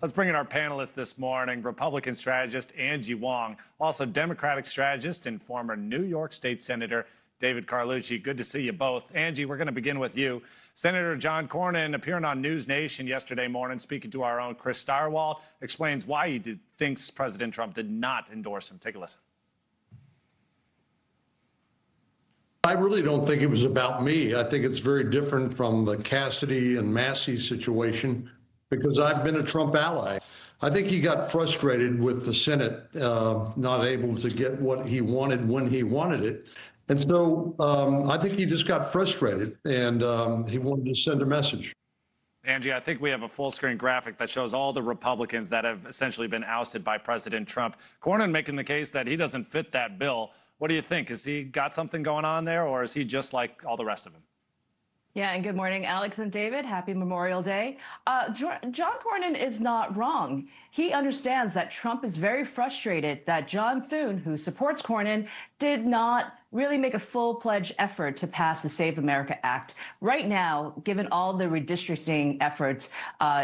Let's bring in our panelists this morning, Republican strategist Angie Wong, also Democratic strategist and former New York State Senator David Carlucci. Good to see you both. Angie, we're going to begin with you. Senator John Cornyn, appearing on NewsNation yesterday morning, speaking to our own Chris Starwalt, explains why he thinks President Trump did not endorse him. Take a listen. I really don't think it was about me. I think it's very different from the Cassidy and Massey situation because I've been a Trump ally. I think he got frustrated with the Senate not able to get what he wanted when he wanted it. And so I think he just got frustrated and he wanted to send a message. Angie, I think we have a full screen graphic that shows all the Republicans that have essentially been ousted by President Trump. Cornyn making the case that he doesn't fit that bill. What do you think? Has he got something going on there, or is he just like all the rest of them? Yeah, and good morning, Alex and David. Happy Memorial Day. John Cornyn is not wrong. He understands that Trump is very frustrated that John Thune, who supports Cornyn, did not really make a full-pledged effort to pass the Save America Act. Right now, given all the redistricting efforts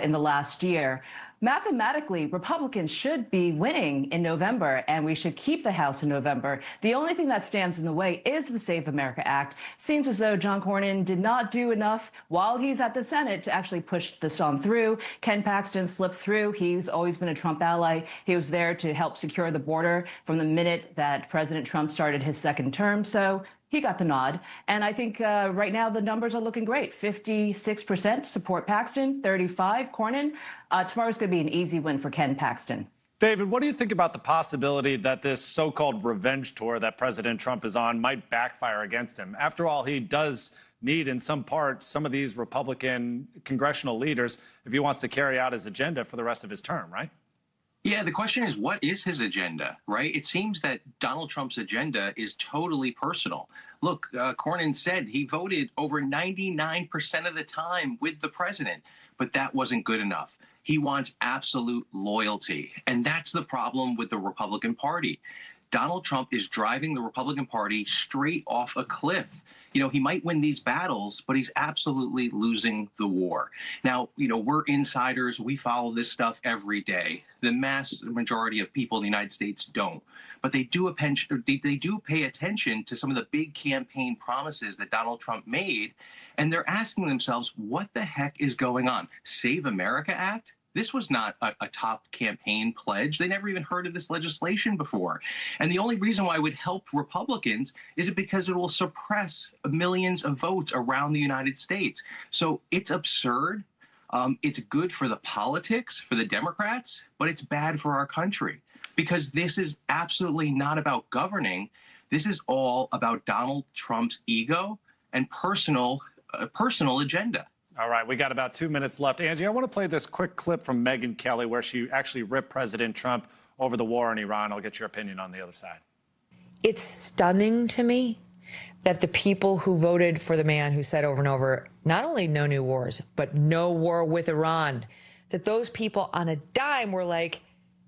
in the last year, mathematically, Republicans should be winning in November, and we should keep the House in November. The only thing that stands in the way is the Save America Act. Seems as though John Cornyn did not do enough while he's at the Senate to actually push this on through. Ken Paxton slipped through. He's always been a Trump ally. He was there to help secure the border from the minute that President Trump started his second term. So he got the nod. And I think right now the numbers are looking great. 56% support Paxton, 35% Cornyn. Tomorrow's going to be an easy win for Ken Paxton. David, what do you think about the possibility that this so-called revenge tour that President Trump is on might backfire against him? After all, he does need, in some part, some of these Republican congressional leaders if he wants to carry out his agenda for the rest of his term, right? Yeah, the question is, what is his agenda, right? It seems that Donald Trump's agenda is totally personal. Look, Cornyn said he voted over 99% of the time with the president, but that wasn't good enough. He wants absolute loyalty, and that's the problem with the Republican Party. Donald Trump is driving the Republican Party straight off a cliff. You know, he might win these battles, but he's absolutely losing the war. Now, you know, we're insiders. We follow this stuff every day. The mass majority of people in the United States don't. But they do pay attention to some of the big campaign promises that Donald Trump made. And they're asking themselves, what the heck is going on? Save America Act? This was not a top campaign pledge. They never even heard of this legislation before. And the only reason why it would help Republicans is because it will suppress millions of votes around the United States. So it's absurd. It's good for the politics, for the Democrats, but it's bad for our country because this is absolutely not about governing. This is all about Donald Trump's ego and personal agenda. All right, we got about 2 minutes left. Angie, I want to play this quick clip from Megyn Kelly where she actually ripped President Trump over the war in Iran. I'll get your opinion on the other side. It's stunning to me that the people who voted for the man who said over and over, not only no new wars, but no war with Iran, that those people on a dime were like,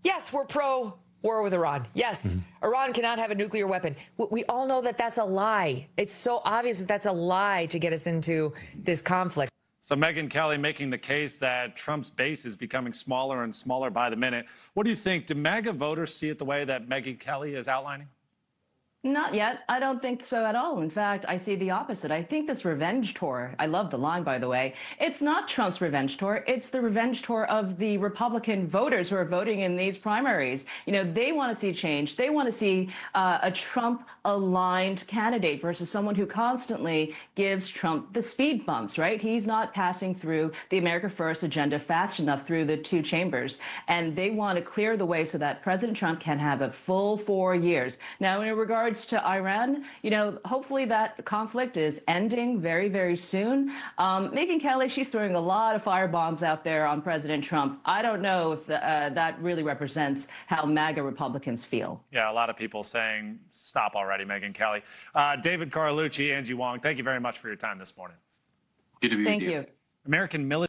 yes, we're pro-war with Iran. Yes, Iran cannot have a nuclear weapon. We all know that that's a lie. It's so obvious that that's a lie to get us into this conflict. So Megyn Kelly making the case that Trump's base is becoming smaller and smaller by the minute. What do you think? Do MAGA voters see it the way that Megyn Kelly is outlining? Not yet. I don't think so at all. In fact, I see the opposite. I think this revenge tour, I love the line, by the way, it's not Trump's revenge tour. It's the revenge tour of the Republican voters who are voting in these primaries. You know, they want to see change. They want to see a Trump-aligned candidate versus someone who constantly gives Trump the speed bumps, right? He's not passing through the America First agenda fast enough through the two chambers. And they want to clear the way so that President Trump can have a full 4 years. Now, in regards to Iran, you know, hopefully that conflict is ending very, very soon. Megyn Kelly, she's throwing a lot of firebombs out there on President Trump. I don't know if that really represents how MAGA Republicans feel. Yeah, a lot of people saying, stop already, Megyn Kelly. David Carlucci, Angie Wong, thank you very much for your time this morning. Good to be with you. Thank you. American military